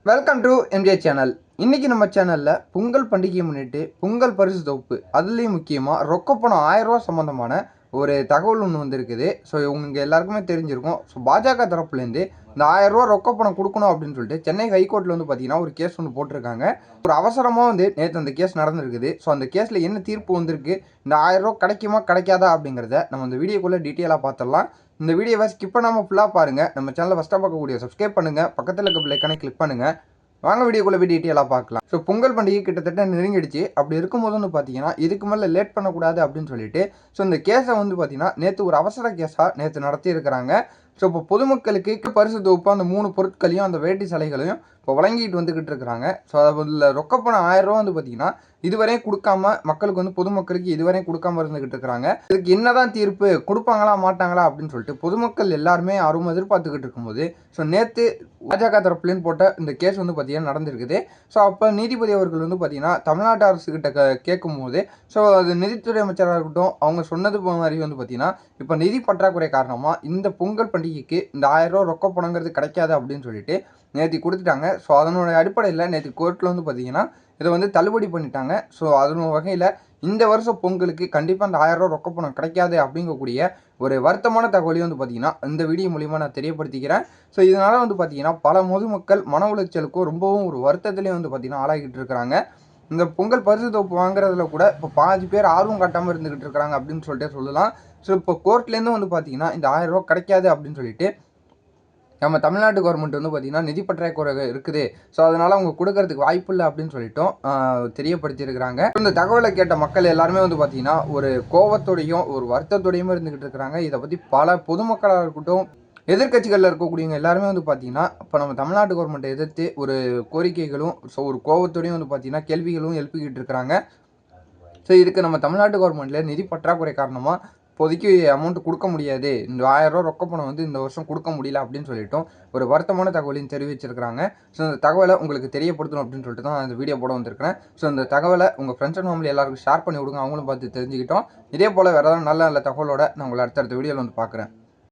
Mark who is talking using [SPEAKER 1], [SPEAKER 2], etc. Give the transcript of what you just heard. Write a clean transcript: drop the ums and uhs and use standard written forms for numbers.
[SPEAKER 1] Welcome to MJ channel. இன்றைக்கி நம்ம சேனலில் பொங்கல் பண்டிகையை முன்னிட்டு பொங்கல் பரிசு தொகுப்பு, அதுலேயும் முக்கியமாக ரொக்கப்பணம் 1000 ரூபா சம்மந்தமான ஒரு தகவல் ஒன்று வந்திருக்குது. ஸோ உங்களுக்கு எல்லாருக்குமே தெரிஞ்சிருக்கும். ஸோ பாஜக தரப்புலேருந்து இந்த 1000 ரூபா ரொக்கப்பணம் கொடுக்கணும் அப்படின்னு சொல்லிட்டு சென்னை ஹைகோர்ட்டில் வந்து பார்த்தீங்கன்னா ஒரு கேஸ் ஒன்று போட்டிருக்காங்க. ஒரு அவசரமாக வந்து நேற்று அந்த கேஸ் நடந்திருக்குது. ஸோ அந்த கேஸில் என்ன தீர்ப்பு வந்திருக்கு, இந்த 1000 ரூபா கிடைக்குமா கிடைக்காதா அப்படிங்கிறத நம்ம இந்த வீடியோக்குள்ளே டீட்டெயிலாக பார்த்துடலாம். இந்த வீடியோவை ஸ்கிப் பண்ணாமல் ஃபுல்லாக பாருங்கள். நம்ம சேனலை ஃபஸ்ட்டாக பார்க்கக்கூடிய சப்ஸ்கிரைப் பண்ணுங்கள், பக்கத்தில் இருக்க பிள்ளைக்கான கிளிக் பண்ணுங்கள். வாங்க வீடியோக்குள்ளே போய் டீட்டெயிலாக பார்க்கலாம். ஸோ பொங்கல் பண்டிகை கிட்டத்தட்ட நெருங்கிடுச்சு. அப்படி இருக்கும்போது வந்து பார்த்தீங்கன்னா இதுக்கு மேலே லேட் பண்ணக்கூடாது அப்படின்னு சொல்லிட்டு ஸோ இந்த கேஸை வந்து பார்த்தீங்கன்னா நேற்று ஒரு அவசர கேஸாக நேற்று நடத்தியிருக்கிறாங்க. ஸோ இப்போ பொதுமக்களுக்கு பரிசு தொகுப்பாக அந்த 3 பொருட்களையும் அந்த வேட்டி சலைகளையும் இப்போ வழங்கிட்டு வந்துக்கிட்டு இருக்கிறாங்க. ஸோ அதில் ரொக்கப்பணம் 1000 ரூபா வந்து பார்த்தீங்கன்னா இதுவரையும் கொடுக்காம மக்களுக்கு வந்து பொதுமக்களுக்கு இதுவரையும் கொடுக்காம இருந்துகிட்டு இருக்கிறாங்க. இதுக்கு என்னதான் தீர்ப்பு கொடுப்பாங்களா மாட்டாங்களா அப்படின்னு சொல்லிட்டு பொதுமக்கள் எல்லாருமே ஆர்வம் எதிர்பார்த்துக்கிட்டு இருக்கும்போது ஸோ நேற்று பாஜக தரப்புலேன்னு போட்ட இந்த கேஸ் வந்து பார்த்தீங்கன்னா நடந்திருக்குது. ஸோ அப்போ நீதிபதி அவர்கள் வந்து பார்த்தீங்கன்னா தமிழ்நாட்டு அரசுகிட்ட கேட்கும் போது ஸோ அது நிதித்துறை அமைச்சராக இருக்கட்டும், அவங்க சொன்னது மாதிரி வந்து பார்த்தீங்கன்னா இப்போ நிதி பற்றாக்குறை காரணமாக இந்த பொங்கல் பண்டிகைக்கு இந்த 1000 ரூபா ரொக்க பணங்கிறது கிடைக்காது அப்படின்னு சொல்லிட்டு நேற்று கொடுத்துட்டாங்க. ஸோ அதனுடைய அடிப்படையில் நேற்று கோர்ட்டில் வந்து பார்த்தீங்கன்னா இதை வந்து தள்ளுபடி பண்ணிட்டாங்க. ஸோ அதன் வகையில் இந்த வருஷம் பொங்கலுக்கு கண்டிப்பாக அந்த 1000 ரூபா ரொக்க பணம் கிடைக்காது அப்படிங்கக்கூடிய ஒரு வருத்தமான தகவலையும் வந்து பார்த்தீங்கன்னா இந்த வீடியோ மூலிமா நான் தெரியப்படுத்திக்கிறேன். ஸோ இதனால் வந்து பார்த்தீங்கன்னா பல பொதுமக்கள் மன உளைச்சலுக்கும் ரொம்பவும் ஒரு வருத்தத்திலையும் வந்து பார்த்தீங்கன்னா ஆளாகிட்டு இருக்கிறாங்க. இந்த பொங்கல் பரிசு தொகுப்பு வாங்குறதுல கூட இப்போ பாதி பேர் ஆர்வம் காட்டாமல் இருந்துகிட்டு இருக்கிறாங்க அப்படின்னு சொல்லிட்டு சொல்லலாம். ஸோ இப்போ கோர்ட்லேருந்து வந்து பார்த்தீங்கன்னா இந்த 1000 ரூபா கிடைக்காது அப்படின்னு சொல்லிட்டு நம்ம தமிழ்நாட்டு கவர்மெண்ட் வந்து பார்த்திங்கன்னா நிதி பற்றாக்குறை இருக்குது. ஸோ அதனால் அவங்க கொடுக்கறதுக்கு வாய்ப்பு இல்லை அப்படின்னு சொல்லிட்டும் தெரியப்படுத்தியிருக்கிறாங்க. இந்த தகவலை கேட்ட மக்கள் எல்லாருமே வந்து பார்த்திங்கன்னா ஒரு கோபத்தோடையும் ஒரு வருத்தத்தோடையும் இருந்துக்கிட்டு இருக்கிறாங்க. இதை பற்றி பல பொதுமக்களாக இருக்கட்டும், எதிர்கட்சிகளில் இருக்கக்கூடியவங்க எல்லாருமே வந்து பார்த்திங்கன்னா இப்போ நம்ம தமிழ்நாட்டு கவர்மெண்ட்டை எதிர்த்து ஒரு கோரிக்கைகளும் ஸோ ஒரு கோபத்தோடையும் வந்து பார்த்திங்கன்னா கேள்விகளும் எழுப்பிக்கிட்டு இருக்கிறாங்க. ஸோ இதுக்கு நம்ம தமிழ்நாட்டு கவர்மெண்ட்டில் நிதி பற்றாக்குறை காரணமாக இப்போதைக்கு அமௌண்ட் கொடுக்க முடியாது, இந்த 1000 ரூபா ரொக்க பணம் வந்து இந்த வருஷம் கொடுக்க முடியல அப்படின்னு சொல்லிட்டோம் ஒரு வருத்தமான தகவலையும் தெரிவிச்சிருக்கிறாங்க. ஸோ இந்த தகவலை உங்களுக்கு தெரியப்படுத்தணும் அப்படின்னு சொல்லிட்டு தான் இந்த வீடியோ போட வந்திருக்கிறேன். ஸோ இந்த தகவலை உங்கள் ஃப்ரெண்ட்ஸ் அண்ட் ஃபேமிலி எல்லாருக்கும் ஷேர் பண்ணி விடுங்க, அவங்களும் பார்த்து தெரிஞ்சுக்கிட்டோம். இதே போல் வேறு ஏதாவது நல்ல நல்ல தகவலோட நான் உங்களை அடுத்தடுத்த வீடியோவில் வந்து பார்க்குறேன்.